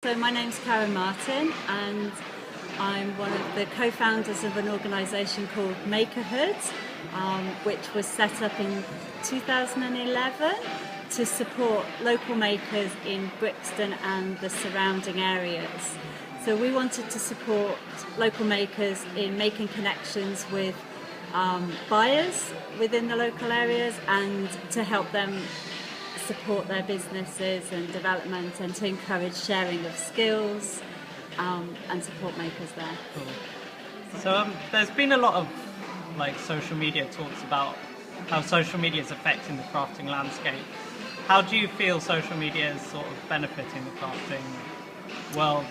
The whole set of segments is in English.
So my name's Karen Martin and I'm one of the co-founders of an organisation called Makerhood, which was set up in 2011 to support local makers in Brixton and the surrounding areas. So we wanted to support local makers in making connections with buyers within the local areas and to help them support their businesses and development and to encourage sharing of skills and support makers there. Cool. So there's been a lot of social media talks about how social media is affecting the crafting landscape. How do you feel social media is sort of benefiting the crafting world,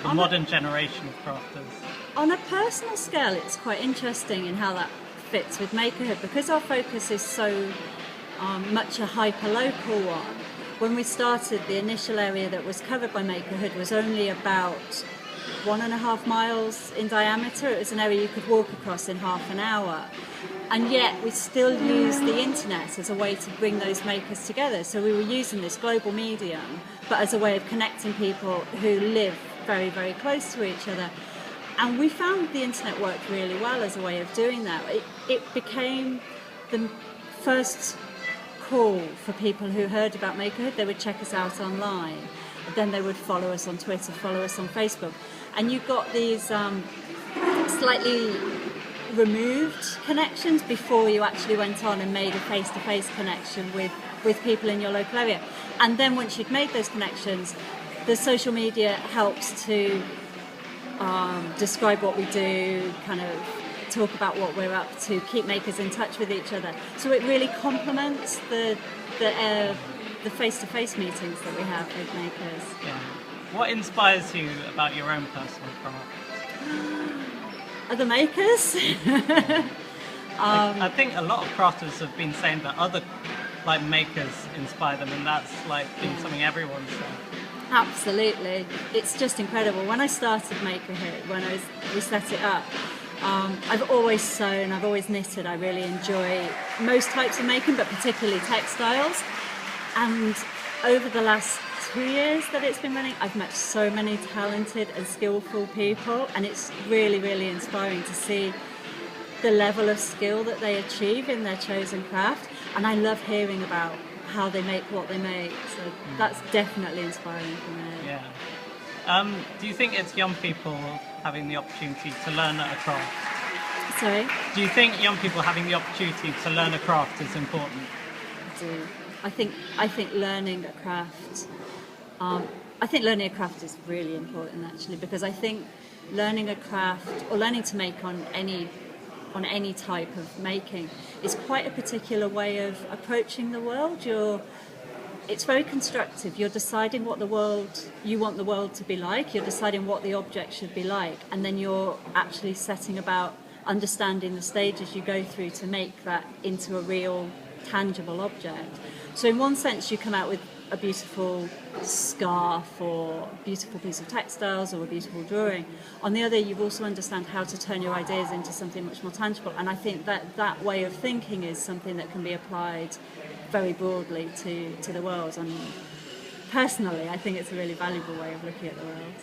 the modern generation of crafters? On a personal scale, it's quite interesting in how that fits with Makerhood because our focus is so much a hyper-local one. When we started, the initial area that was covered by Makerhood was only about 1.5 miles in diameter. It was an area you could walk across in half an hour. And yet we still use the internet as a way to bring those makers together. So we were using this global medium, but as a way of connecting people who live very, very close to each other. And we found the internet worked really well as a way of doing that. It became the first call for people who heard about Makerhood. They would check us out online, then they would follow us on Twitter, follow us on Facebook, and you got these slightly removed connections before you actually went on and made a face-to-face connection with people in your local area. And then once you'd made those connections, the social media helps to describe what we do, kind of talk about what we're up to, keep makers in touch with each other. So it really complements the face-to-face meetings that we have with makers. Yeah. What inspires you about your own personal craft? Other makers? I think a lot of crafters have been saying that other makers inspire them, and that's been something everyone's said. Absolutely. It's just incredible. When I started Makerhood, we set it up, I've always sewn, I've always knitted. I really enjoy most types of making, but particularly textiles. And over the last 2 years that it's been running, I've met so many talented and skillful people, and it's really, really inspiring to see the level of skill that they achieve in their chosen craft. And I love hearing about how they make what they make. So that's definitely inspiring for me. Yeah. Do you think it's young people having the opportunity to learn a craft? Sorry? Do you think young people having the opportunity to learn a craft is important? I do. I think learning a craft. I think learning a craft is really important actually, because I think learning a craft or learning to make on any type of making is quite a particular way of approaching the world. It's very constructive. You're deciding what you want the world to be like. You're deciding what the object should be like, and then you're actually setting about understanding the stages you go through to make that into a real, tangible object. So in one sense, you come out with a beautiful scarf or a beautiful piece of textiles or a beautiful drawing. On the other, you also understand how to turn your ideas into something much more tangible. And I think that way of thinking is something that can be applied very broadly to the world. And personally, I think it's a really valuable way of looking at the world.